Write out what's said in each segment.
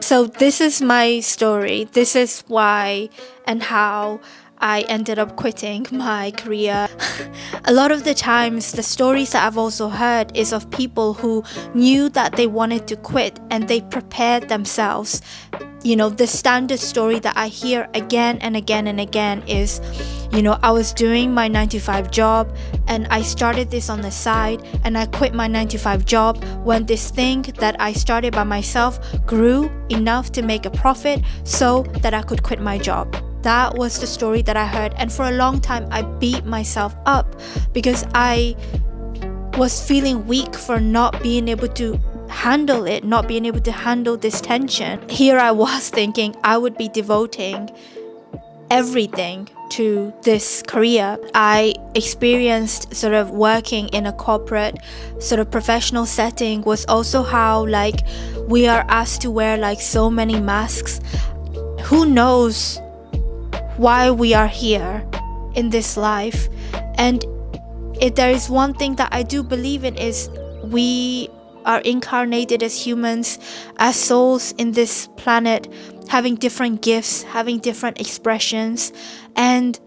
So this is my story. This is why and how I ended up quitting my career. A lot of the times, the stories that I've also heard is of people who knew that they wanted to quit and they prepared themselves. The standard story that I hear again and again and again is, I was doing my 9 to 5 job and I started this on the side and I quit my 9 to 5 job when this thing that I started by myself grew enough to make a profit so that I could quit my job. That was the story that I heard, and for a long time I beat myself up because I was feeling weak for not being able to handle it, not being able to handle this tension. Here I was thinking I would be devoting everything to this career. I experienced sort of working in a corporate sort of professional setting was also how we are asked to wear so many masks. Who knows why we are here in this life? And if there is one thing that I do believe in is we are incarnated as humans, as souls in this planet, having different gifts, having different expressions. And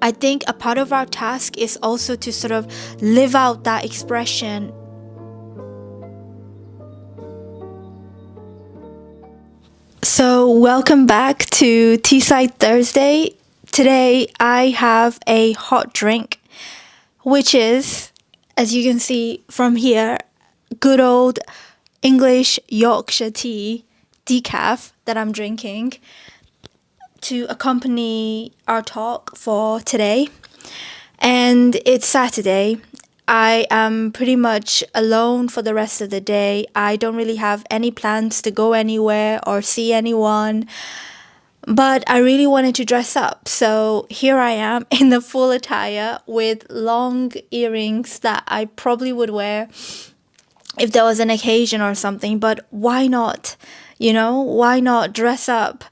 I think a part of our task is also to sort of live out that expression. So welcome back to Teaside Thursday. Today I have a hot drink, which is, as you can see from here, good old English Yorkshire tea decaf that I'm drinking to accompany our talk for today. And it's Saturday. I am pretty much alone for the rest of the day. I don't really have any plans to go anywhere or see anyone, but I really wanted to dress up. So here I am in the full attire with long earrings that I probably would wear if there was an occasion or something. But why not? Why not dress up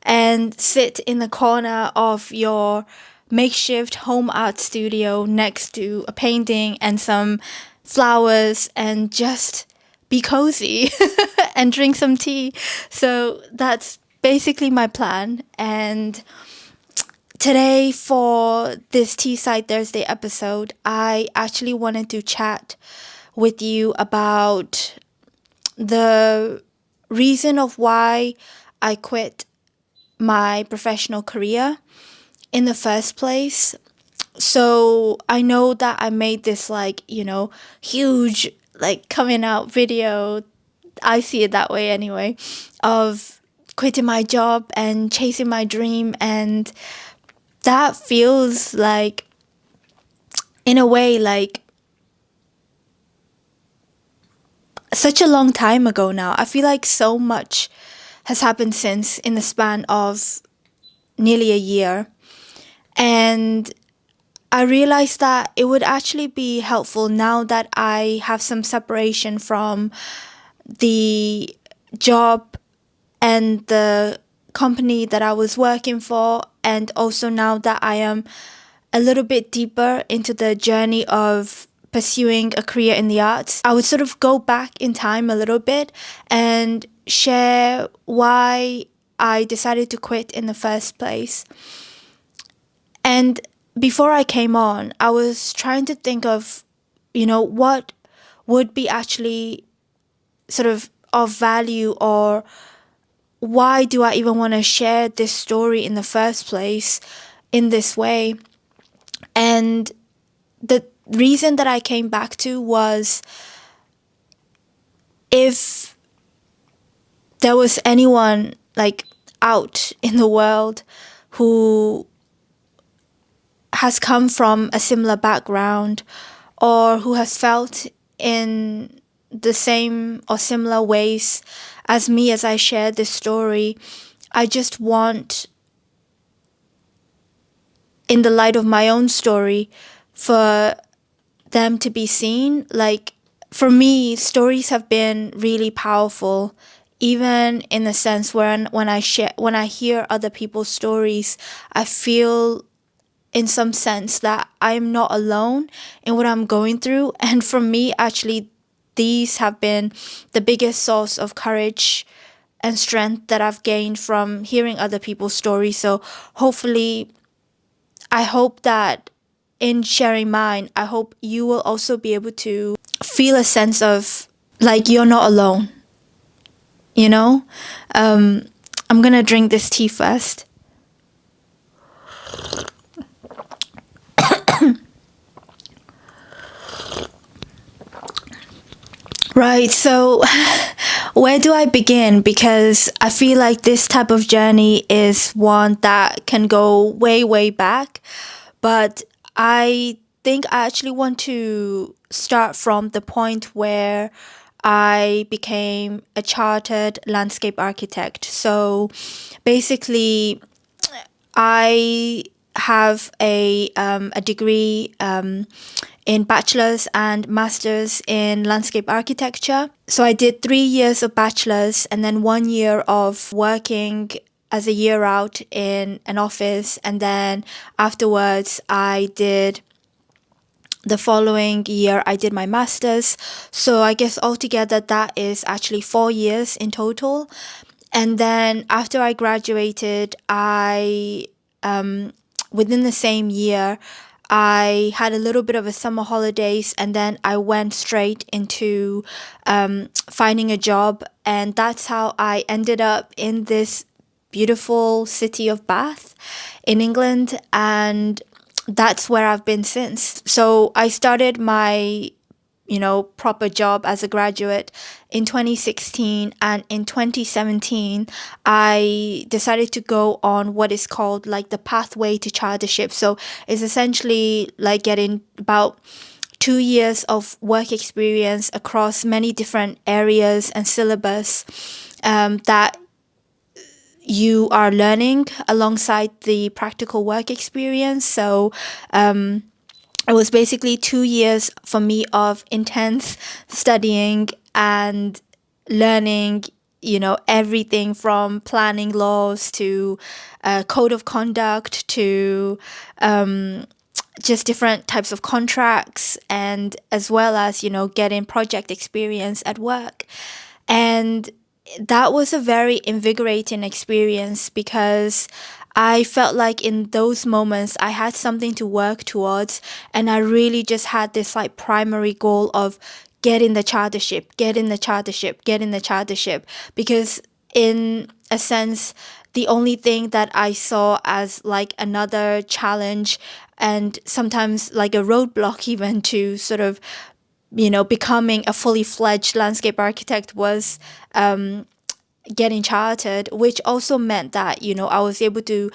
and sit in the corner of your makeshift home art studio next to a painting and some flowers and just be cozy and drink some tea. So that's basically my plan. And today for this Teaside Thursday episode, I actually wanted to chat with you about the reason of why I quit my professional career in the first place. So I know that I made this huge coming out video, I see it that way anyway, of quitting my job and chasing my dream, and that feels like, in a way, such a long time ago now. I feel like so much has happened since, in the span of nearly a year. And I realized that it would actually be helpful now that I have some separation from the job and the company that I was working for, and also now that I am a little bit deeper into the journey of pursuing a career in the arts, I would sort of go back in time a little bit and share why I decided to quit in the first place. And before I came on, I was trying to think of, what would be actually sort of value, or why do I even want to share this story in the first place in this way? And the reason that I came back to was, if there was anyone out in the world who has come from a similar background, or who has felt in the same or similar ways as me as I share this story, I just want, in the light of my own story, for them to be seen. For me, stories have been really powerful, even in the sense when I hear other people's stories, I feel in some sense that I'm not alone in what I'm going through. And for me, actually, these have been the biggest source of courage and strength that I've gained from hearing other people's stories. So hopefully, I hope that in sharing mine, I hope you will also be able to feel a sense of like you're not alone, you know? I'm gonna drink this tea first. Right, so where do I begin? Because I feel like this type of journey is one that can go way, way back. But I think I actually want to start from the point where I became a chartered landscape architect. So basically, I have a degree in bachelor's and master's in landscape architecture. So I did 3 years of bachelor's and then 1 year of working as a year out in an office. And then afterwards, the following year, I did my master's. So I guess altogether, that is actually 4 years in total. And then after I graduated, within the same year, I had a little bit of a summer holidays, and then I went straight into finding a job. And that's how I ended up in this beautiful city of Bath in England. And that's where I've been since. So I started my proper job as a graduate in 2016, and in 2017 I decided to go on what is called like the pathway to chartership. So it's essentially like getting about 2 years of work experience across many different areas and syllabus that you are learning alongside the practical work experience. So it was basically 2 years for me of intense studying and learning, everything from planning laws to code of conduct to just different types of contracts, and as well as, getting project experience at work. And that was a very invigorating experience because I felt like in those moments I had something to work towards, and I really just had this like primary goal of getting the chartership, getting the chartership, getting the chartership. Because in a sense, the only thing that I saw as like another challenge and sometimes like a roadblock even to sort of becoming a fully fledged landscape architect was getting chartered, which also meant that, I was able to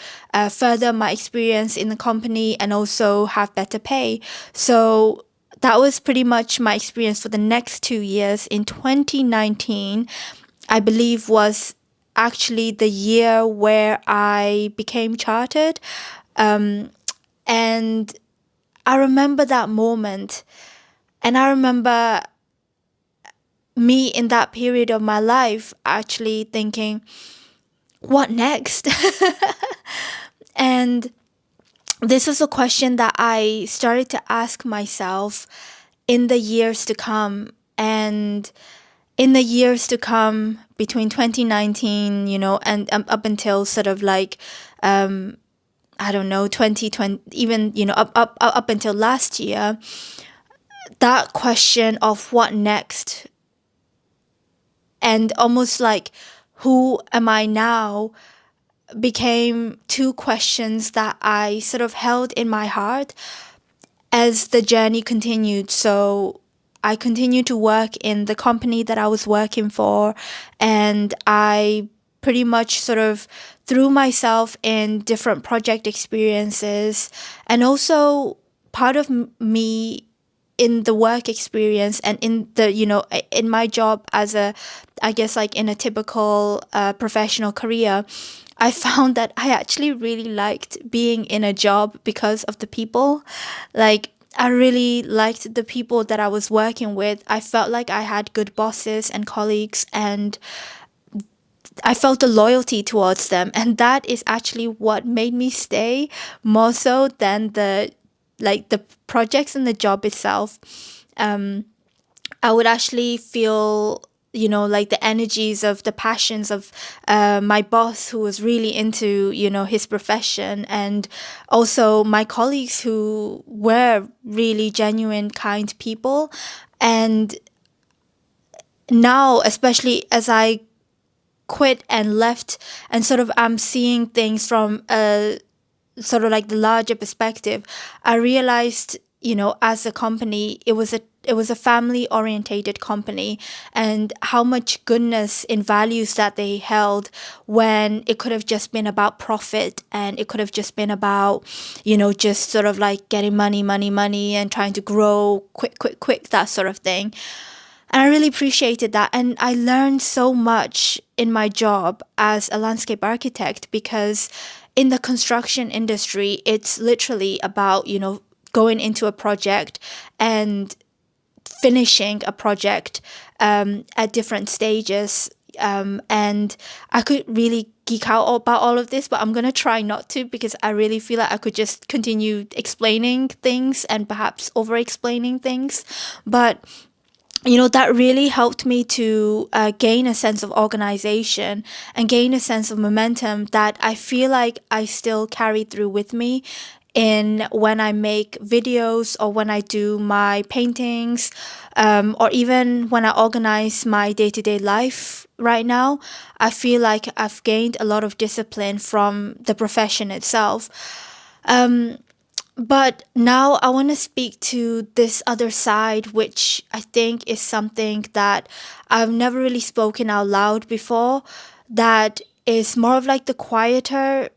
further my experience in the company and also have better pay. So that was pretty much my experience for the next 2 years. In 2019, I believe was actually the year where I became chartered. And I remember that moment. And I remember me in that period of my life actually thinking, what next? And this was a question that I started to ask myself in the years to come. And in the years to come between 2019, and up until sort of like, I don't know, 2020, even, up until last year, that question of what next and almost like who am I now became two questions that I sort of held in my heart as the journey continued. So I continued to work in the company that I was working for, and I pretty much sort of threw myself in different project experiences, and also part of me in the work experience and in the in my job as a, I guess, like in a typical professional career, I found that I actually really liked being in a job because of the people. Like, I really liked the people that I was working with. I felt like I had good bosses and colleagues, and I felt a loyalty towards them. And that is actually what made me stay more so than the projects and the job itself. I would actually feel like the energies of the passions of my boss, who was really into, his profession, and also my colleagues who were really genuine, kind people. And now, especially as I quit and left, and sort of I'm seeing things from a sort of like the larger perspective, I realized, as a company, it was a family orientated company, and how much goodness in values that they held, when it could have just been about profit, and it could have just been about, just sort of like getting money, money, money, and trying to grow quick, quick, quick, that sort of thing. And I really appreciated that. And I learned so much in my job as a landscape architect, because in the construction industry, it's literally about, going into a project and finishing a project at different stages. And I could really geek out about all of this, but I'm going to try not to, because I really feel like I could just continue explaining things and perhaps over explaining things. But that really helped me to gain a sense of organization and gain a sense of momentum that I feel like I still carry through with me in when I make videos, or when I do my paintings, or even when I organize my day-to-day life right now. I feel like I've gained a lot of discipline from the profession itself. But now I want to speak to this other side, which I think is something that I've never really spoken out loud before, that is more of like the quieter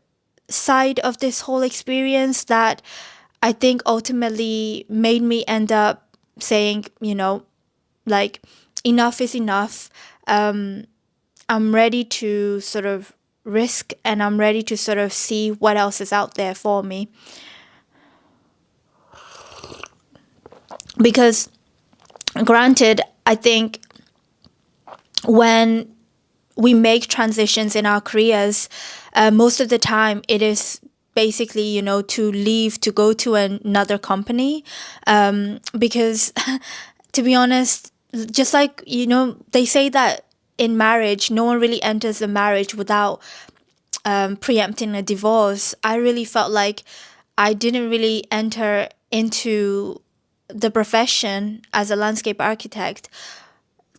side of this whole experience, that I think ultimately made me end up saying, like, enough is enough. I'm ready to sort of risk, and I'm ready to sort of see what else is out there for me. Because granted, I think when we make transitions in our careers, most of the time it is basically, to leave to go to another company. Because to be honest, just like, they say that in marriage, no one really enters a marriage without preempting a divorce. I really felt like I didn't really enter into the profession as a landscape architect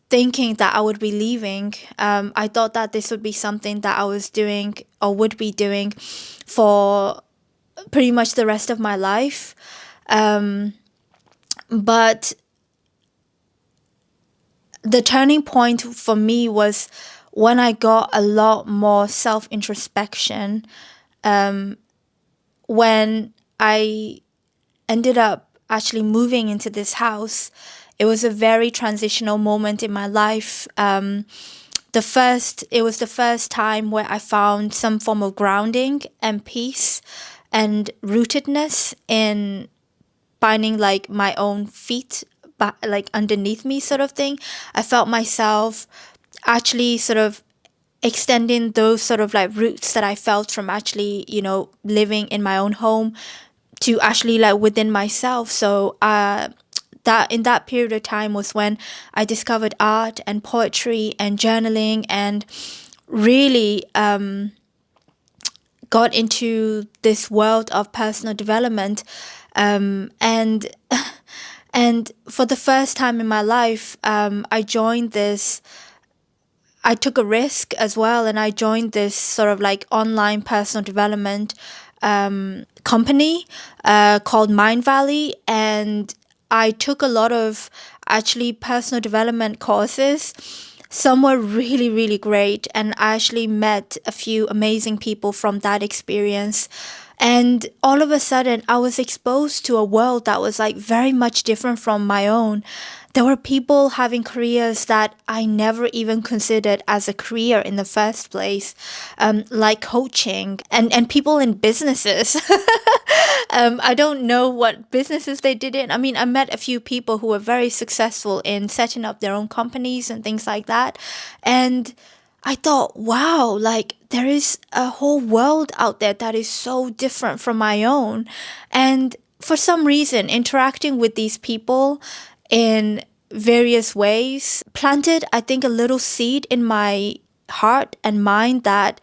thinking that I would be leaving. I thought that this would be something that I was doing or would be doing for pretty much the rest of my life. But the turning point for me was when I got a lot more self introspection, when I ended up actually moving into this house. It was a very transitional moment in my life. It was the first time where I found some form of grounding and peace and rootedness in finding like my own feet, like underneath me, sort of thing. I felt myself actually sort of extending those sort of like roots that I felt from actually, living in my own home to actually like within myself. So that in that period of time was when I discovered art and poetry and journaling, and really got into this world of personal development. And and for the first time in my life, I took a risk as well, and I joined this sort of like online personal development company called Mindvalley, and I took a lot of actually personal development courses. Some were really, really great, and I actually met a few amazing people from that experience. And all of a sudden, I was exposed to a world that was like very much different from my own. There were people having careers that I never even considered as a career in the first place, like coaching, and people in businesses. I don't know what businesses they did in. I mean, I met a few people who were very successful in setting up their own companies and things like that. And I thought, wow, like there is a whole world out there that is so different from my own. And for some reason, interacting with these people in various ways planted, I think, a little seed in my heart and mind that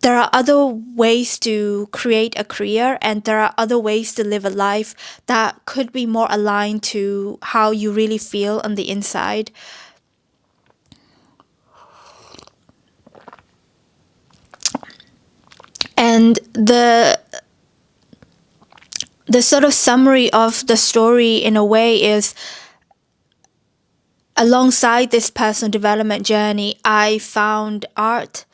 there are other ways to create a career, and there are other ways to live a life that could be more aligned to how you really feel on the inside. And the sort of summary of the story in a way is, alongside this personal development journey, I found art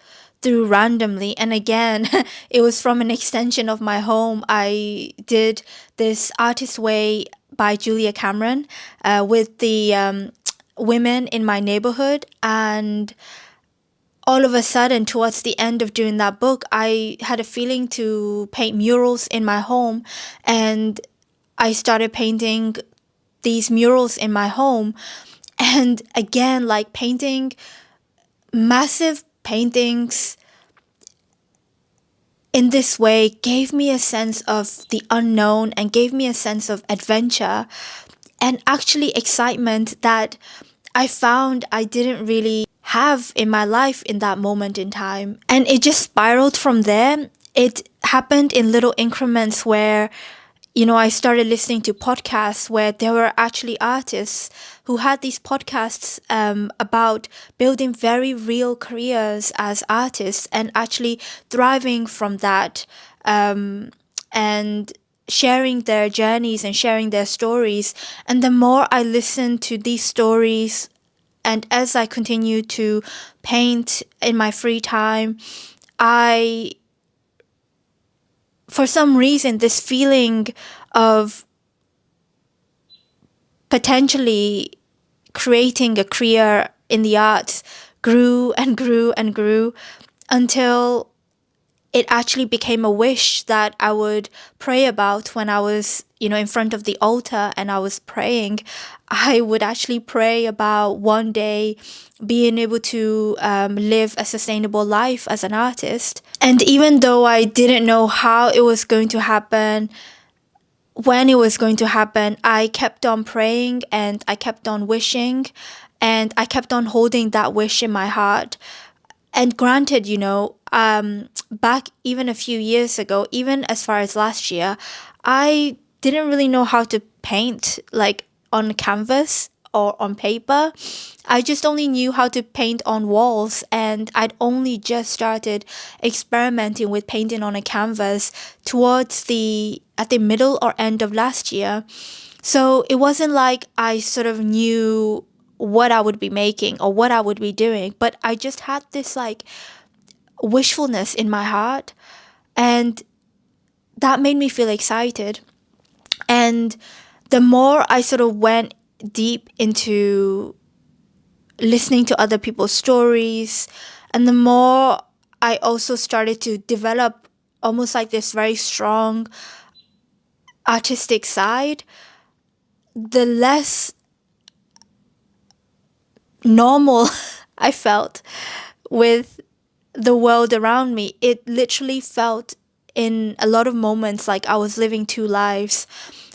through randomly. And again, it was from an extension of my home. I did this Artist Way by Julia Cameron with the women in my neighborhood. And all of a sudden, towards the end of doing that book, I had a feeling to paint murals in my home. And I started painting these murals in my home. And again, like painting massive paintings in this way gave me a sense of the unknown and gave me a sense of adventure and actually excitement that I found I didn't really have in my life in that moment in time. And it just spiraled from there. It happened in little increments where, I started listening to podcasts where there were actually artists who had these podcasts about building very real careers as artists and actually thriving from that, and sharing their journeys and sharing their stories. And the more I listened to these stories, and as I continue to paint in my free time, for some reason, this feeling of potentially creating a career in the arts grew and grew and grew until it actually became a wish that I would pray about when I was, in front of the altar and I was praying. I would actually pray about one day being able to live a sustainable life as an artist. And even though I didn't know how it was going to happen, when it was going to happen, I kept on praying and I kept on wishing and I kept on holding that wish in my heart. And granted, back even a few years ago, even as far as last year, I didn't really know how to paint like on canvas or on paper. I just only knew how to paint on walls, and I'd only just started experimenting with painting on a canvas at the middle or end of last year. So it wasn't like I sort of knew what I would be making or what I would be doing, but I just had this like wishfulness in my heart, and that made me feel excited. And the more I sort of went deep into listening to other people's stories, and the more I also started to develop almost like this very strong artistic side, the less normal I felt with the world around me. It literally felt in a lot of moments like I was living two lives.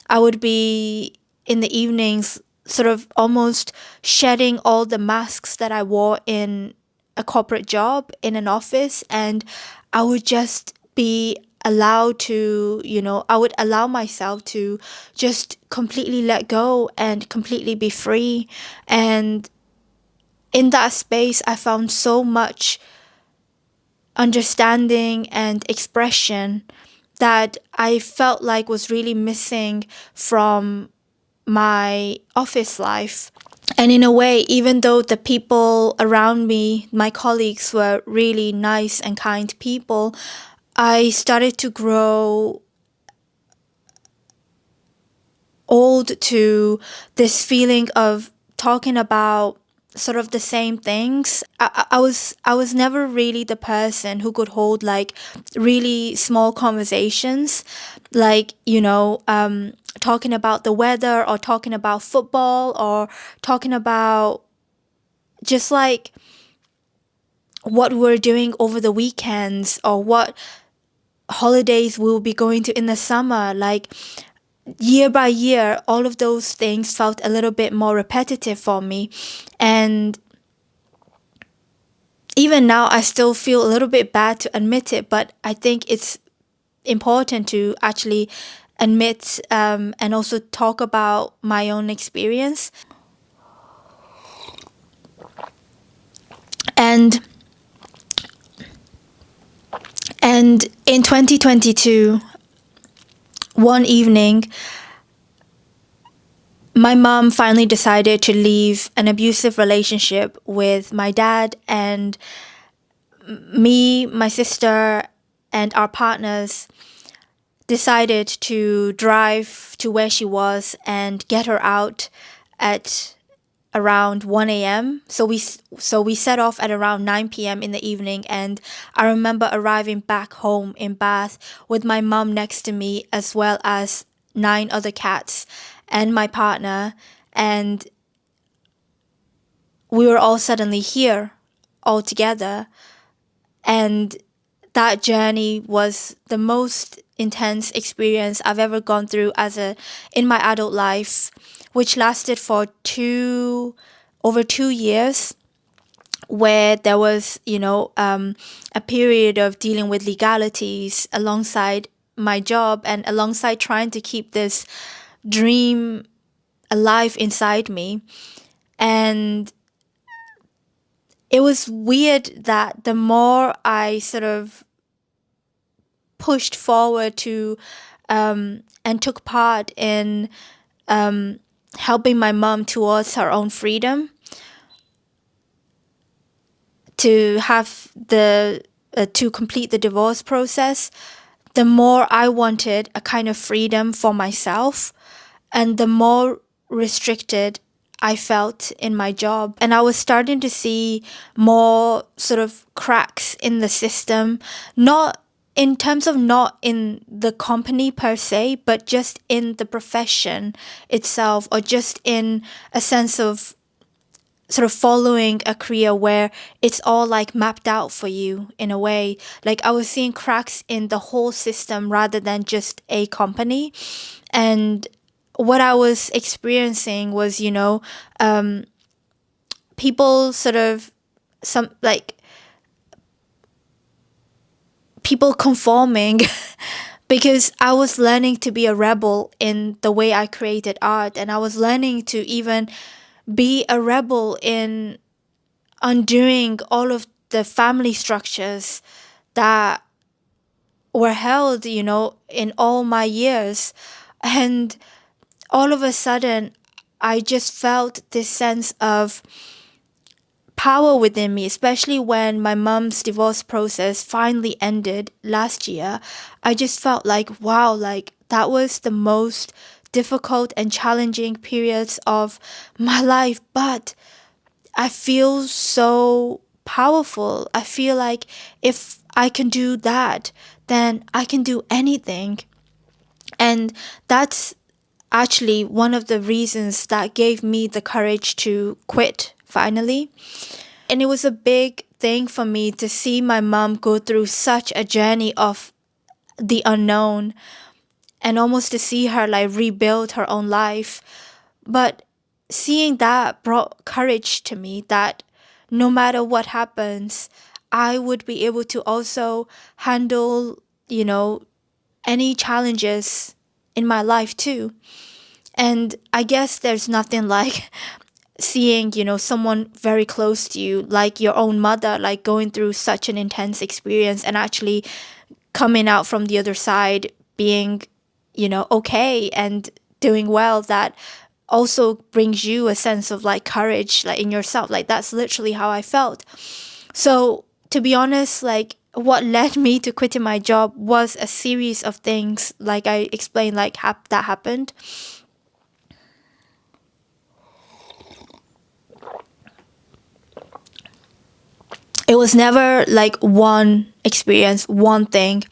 I would be in the evenings sort of almost shedding all the masks that I wore in a corporate job in an office, and I would just be allowed to, I would allow myself to just completely let go and completely be free. And in that space, I found so much understanding and expression that I felt like was really missing from my office life. And in a way, even though the people around me, my colleagues, were really nice and kind people, I started to grow old to this feeling of talking about sort of the same things. I was never really the person who could hold like really small conversations, like talking about the weather or talking about football or talking about just like what we're doing over the weekends or what holidays we'll be going to in the summer. Like year by year, all of those things felt a little bit more repetitive for me. And even now, I still feel a little bit bad to admit it, but I think it's important to actually admit and also talk about my own experience. And in 2022, one evening, my mom finally decided to leave an abusive relationship with my dad, and me, my sister, and our partners decided to drive to where she was and get her out at around 1 a.m. So we set off at around 9 p.m. in the evening, and I remember arriving back home in Bath with my mum next to me, as well as 9 other cats and my partner, and we were all suddenly here all together. And that journey was the most intense experience I've ever gone through in my adult life, which lasted for over 2 years, where there was, a period of dealing with legalities alongside my job and alongside trying to keep this dream alive inside me. And it was weird that the more I sort of pushed forward to and took part in helping my mom towards her own freedom, to have to complete the divorce process, the more I wanted a kind of freedom for myself, and the more restricted I felt in my job. And I was starting to see more sort of cracks in the system, not in terms of not in the company per se, but just in the profession itself, or just in a sense of sort of following a career where it's all like mapped out for you in a way. Like I was seeing cracks in the whole system rather than just a company. And what I was experiencing was, people sort of some like people conforming because I was learning to be a rebel in the way I created art, and I was learning to even be a rebel in undoing all of the family structures that were held, in all my years. And all of a sudden, I just felt this sense of power within me, especially when my mom's divorce process finally ended last year. I just felt like, wow, like that was the most difficult and challenging periods of my life, but I feel so powerful. I feel like if I can do that, then I can do anything. And that's actually one of the reasons that gave me the courage to quit finally. And it was a big thing for me to see my mom go through such a journey of the unknown, and almost to see her like rebuild her own life. But seeing that brought courage to me, that no matter what happens, I would be able to also handle, any challenges in my life too. And I guess there's nothing like seeing, someone very close to you, like your own mother, like going through such an intense experience and actually coming out from the other side being, okay and doing well. That also brings you a sense of like courage, like in yourself. Like that's literally how I felt. So to be honest, like what led me to quitting my job was a series of things, like I explained, like that happened. It was never like one experience, one thing.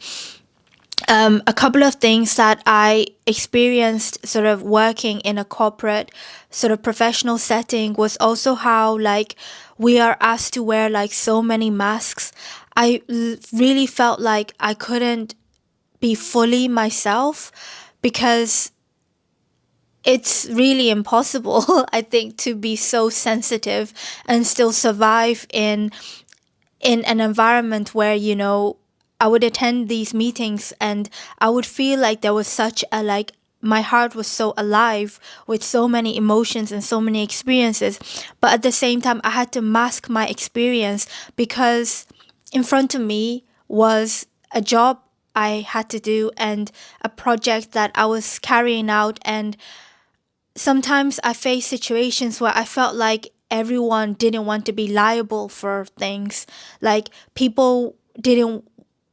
A couple of things that I experienced sort of working in a corporate sort of professional setting was also how like we are asked to wear like so many masks. Really felt like I couldn't be fully myself because it's really impossible, I think, to be so sensitive and still survive in an environment where, I would attend these meetings and I would feel like there was such a like my heart was so alive with so many emotions and so many experiences. But at the same time, I had to mask my experience because in front of me was a job I had to do and a project that I was carrying out. And sometimes I faced situations where I felt like everyone didn't want to be liable for things. Like people didn't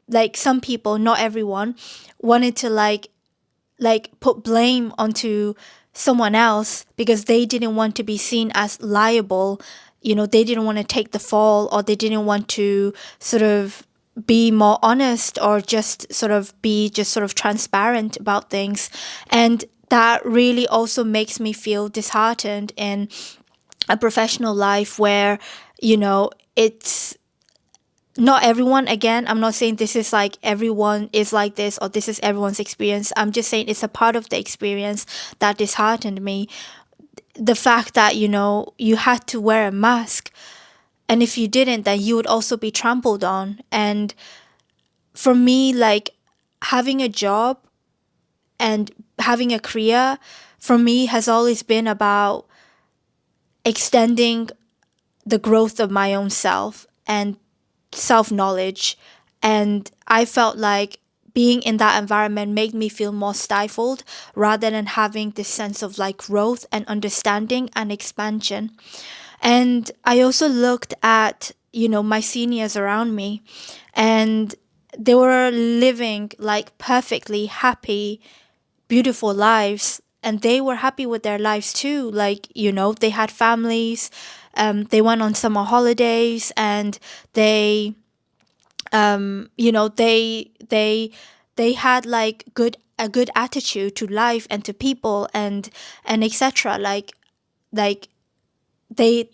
like some people, not everyone, wanted to put blame onto someone else because they didn't want to be seen as liable. They didn't want to take the fall, or they didn't want to sort of be more honest, or just sort of be just sort of transparent about things. And that really also makes me feel disheartened in a professional life where, it's not everyone. Again, I'm not saying this is like everyone is like this or this is everyone's experience. I'm just saying it's a part of the experience that disheartened me. The fact that, you had to wear a mask, and if you didn't, then you would also be trampled on. And for me, like, having a job and having a career for me has always been about extending the growth of my own self and self knowledge. And I felt like being in that environment made me feel more stifled rather than having this sense of like growth and understanding and expansion. And I also looked at, my seniors around me, and they were living like perfectly happy, beautiful lives, and they were happy with their lives too. Like, they had families, they went on summer holidays, and they they had like a good attitude to life and to people, and etc. Like they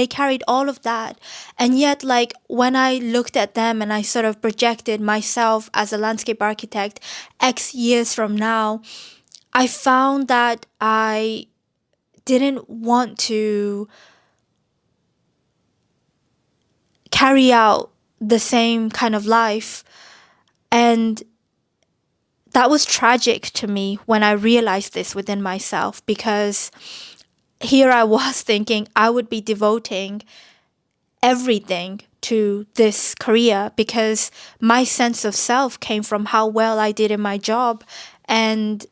carried all of that. And yet, like, when I looked at them and I sort of projected myself as a landscape architect X years from now, I found that I didn't want to carry out the same kind of life. And that was tragic to me when I realized this within myself, because here I was thinking I would be devoting everything to this career because my sense of self came from how well I did in my job. And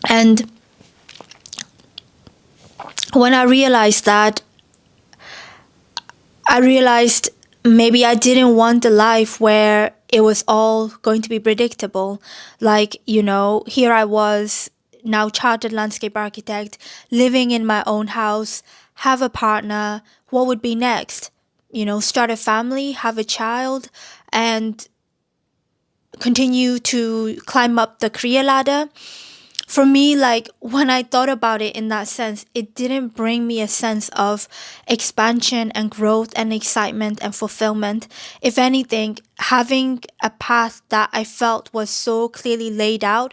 and when I realized that, I realized maybe I didn't want a life where it was all going to be predictable. Like, here I was, now chartered landscape architect, living in my own house, have a partner. What would be next? Start a family, have a child, and continue to climb up the career ladder. For me, like, when I thought about it in that sense, it didn't bring me a sense of expansion and growth and excitement and fulfillment. If anything, having a path that I felt was so clearly laid out,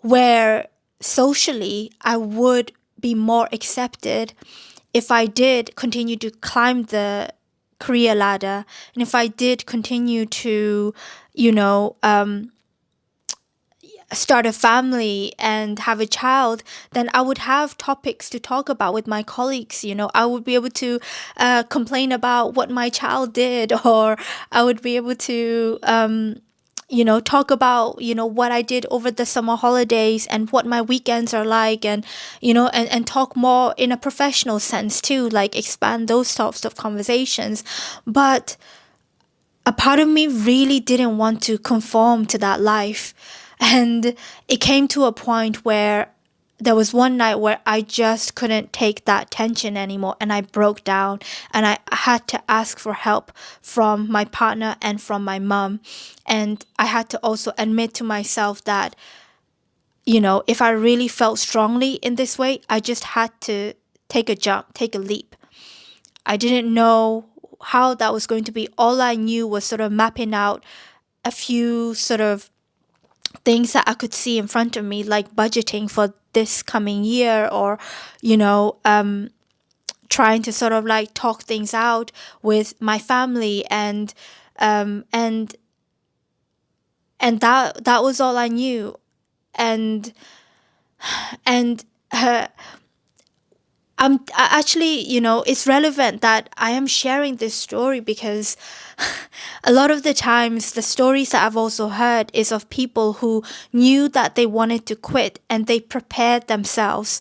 where socially I would be more accepted if I did continue to climb the career ladder, and if I did continue to, you know, start a family and have a child, then I would have topics to talk about with my colleagues. I would be able to complain about what my child did, or I would be able to, talk about, what I did over the summer holidays and what my weekends are like, and, and talk more in a professional sense too, like expand those types of conversations. But a part of me really didn't want to conform to that life. And it came to a point where there was one night where I just couldn't take that tension anymore, and I broke down, and I had to ask for help from my partner and from my mom. And I had to also admit to myself that, if I really felt strongly in this way, I just had to take a jump, take a leap. I didn't know how that was going to be. All I knew was sort of mapping out a few sort of things that I could see in front of me, like budgeting for this coming year, or, you know, trying to sort of like talk things out with my family, and um, and that was all I knew. And and actually, you know, it's relevant that I am sharing this story because a lot of the times the stories that I've also heard is of people who knew that they wanted to quit and they prepared themselves.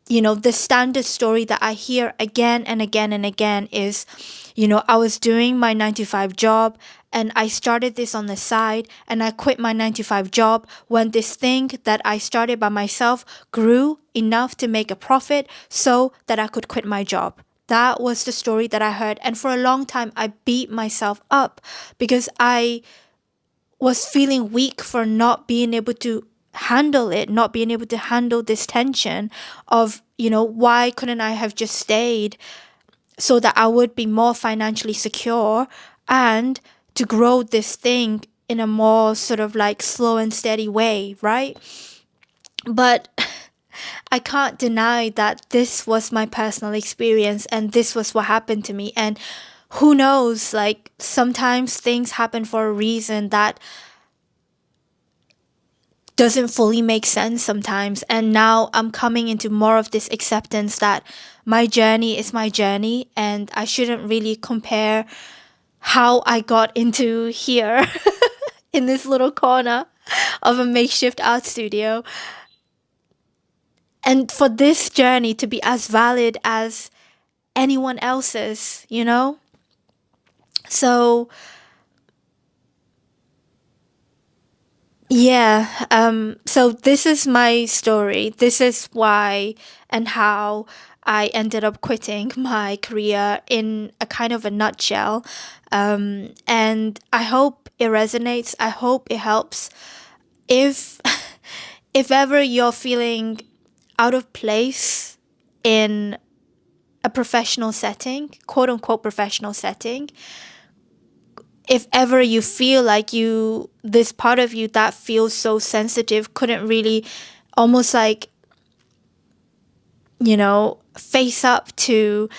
You know, the standard story that I hear again and again and again is, you know, I was doing my 9 to 5 job and I started this on the side, and I quit my 9 to 5 job when this thing that I started by myself grew enough to make a profit so that I could quit my job. That was the story that I heard. And for a long time, I beat myself up because I was feeling weak for not being able to handle it, not being able to handle this tension of, you know, why couldn't I have just stayed so that I would be more financially secure and to grow this thing in a more sort of like slow and steady way, right? But I can't deny that this was my personal experience and this was what happened to me. And who knows, like sometimes things happen for a reason that doesn't fully make sense sometimes. And now I'm coming into more of this acceptance that my journey is my journey and I shouldn't really compare how I got into here in this little corner of a makeshift art studio. And for this journey to be as valid as anyone else's, you know? So, yeah, so this is my story. This is why and how I ended up quitting my career in a kind of a nutshell. And I hope it resonates. I hope it helps. If if ever you're feeling out of place in a professional setting, quote unquote professional setting, if ever you feel like this part of you that feels so sensitive couldn't really almost like, you know, face up to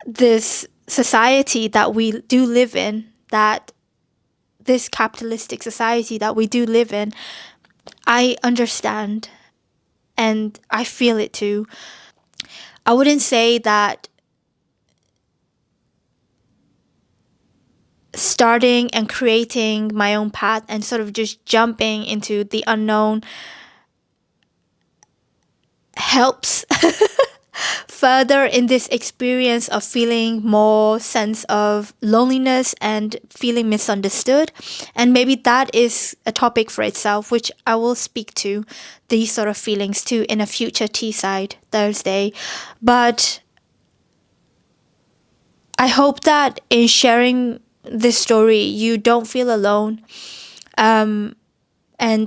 this society that we do live in, that this capitalistic society that we do live in, I understand and I feel it too. I wouldn't say that starting and creating my own path and sort of just jumping into the unknown helps further in this experience of feeling more sense of loneliness and feeling misunderstood. And maybe that is a topic for itself, which I will speak to these sort of feelings too in a future Teesside Thursday. But I hope that in sharing this story, you don't feel alone. And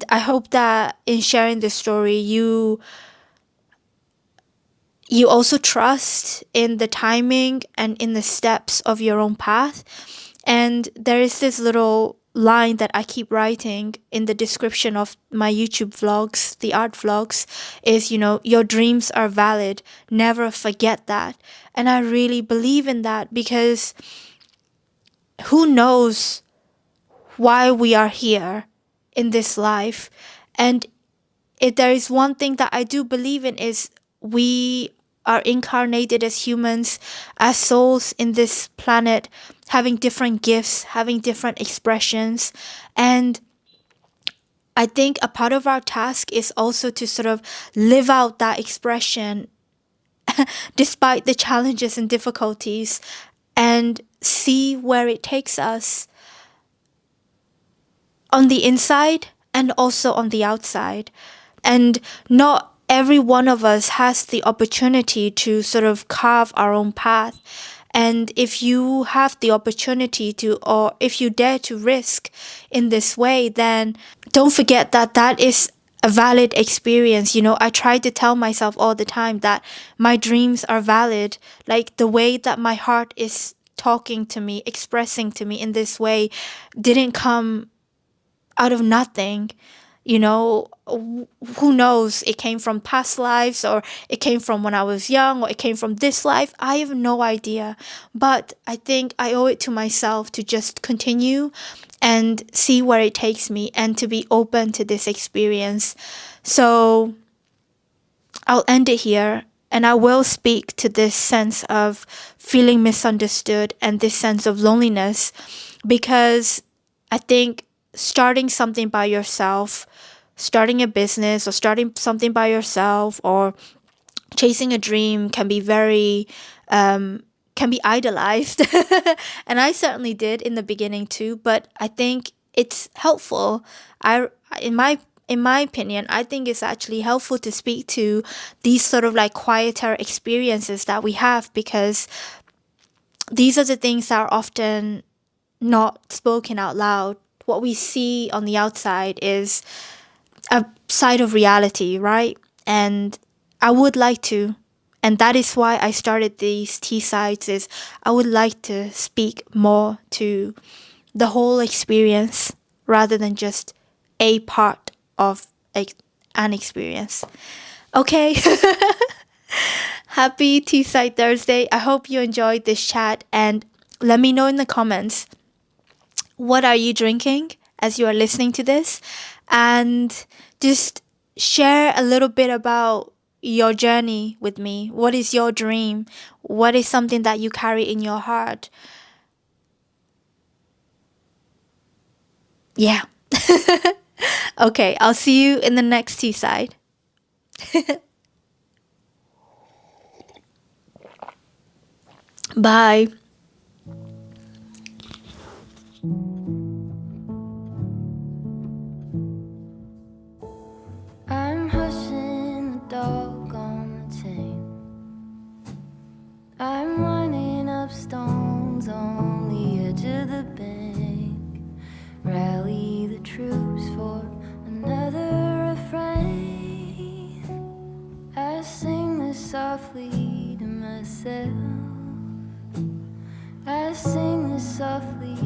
I hope that in sharing this story, you also trust in the timing and in the steps of your own path. And there is this little line that I keep writing in the description of my YouTube vlogs, the art vlogs, is, you know, your dreams are valid. Never forget that. And I really believe in that because who knows why we are here in this life. And if there is one thing that I do believe in is we are incarnated as humans, as souls in this planet, having different gifts, having different expressions. And I think a part of our task is also to sort of live out that expression despite the challenges and difficulties and see where it takes us on the inside and also on the outside. And not every one of us has the opportunity to sort of carve our own path. And if you have the opportunity to, or if you dare to risk in this way, then don't forget that that is a valid experience. You know, I try to tell myself all the time that my dreams are valid. Like the way that my heart is talking to me, expressing to me in this way didn't come out of nothing. You know, who knows? It came from past lives, or it came from when I was young, or it came from this life. I have no idea. But I think I owe it to myself to just continue and see where it takes me and to be open to this experience. So I'll end it here. And I will speak to this sense of feeling misunderstood and this sense of loneliness, because I think starting something by yourself, starting a business or starting something by yourself, or chasing a dream can be can be idolized. And I certainly did in the beginning too, but I think it's helpful. I in my in my opinion, I think it's actually helpful to speak to these sort of like quieter experiences that we have, because these are the things that are often not spoken out loud. What we see on the outside is a side of reality, right? And I would like to, and that is why I started these T sides, is I would like to speak more to the whole experience rather than just a part of an experience. Okay. Happy Tea Side Thursday. I hope you enjoyed this chat, and let me know in the comments, what are you drinking as you are listening to this? And just share a little bit about your journey with me. What is your dream? What is something that you carry in your heart? Yeah. Okay, I'll see you in the next Tea Side. Bye. I'm hushing the dog on the chain. I'm running up stones on the edge of the bank. Rally the troops for another refrain. I sing this softly to myself. I sing this softly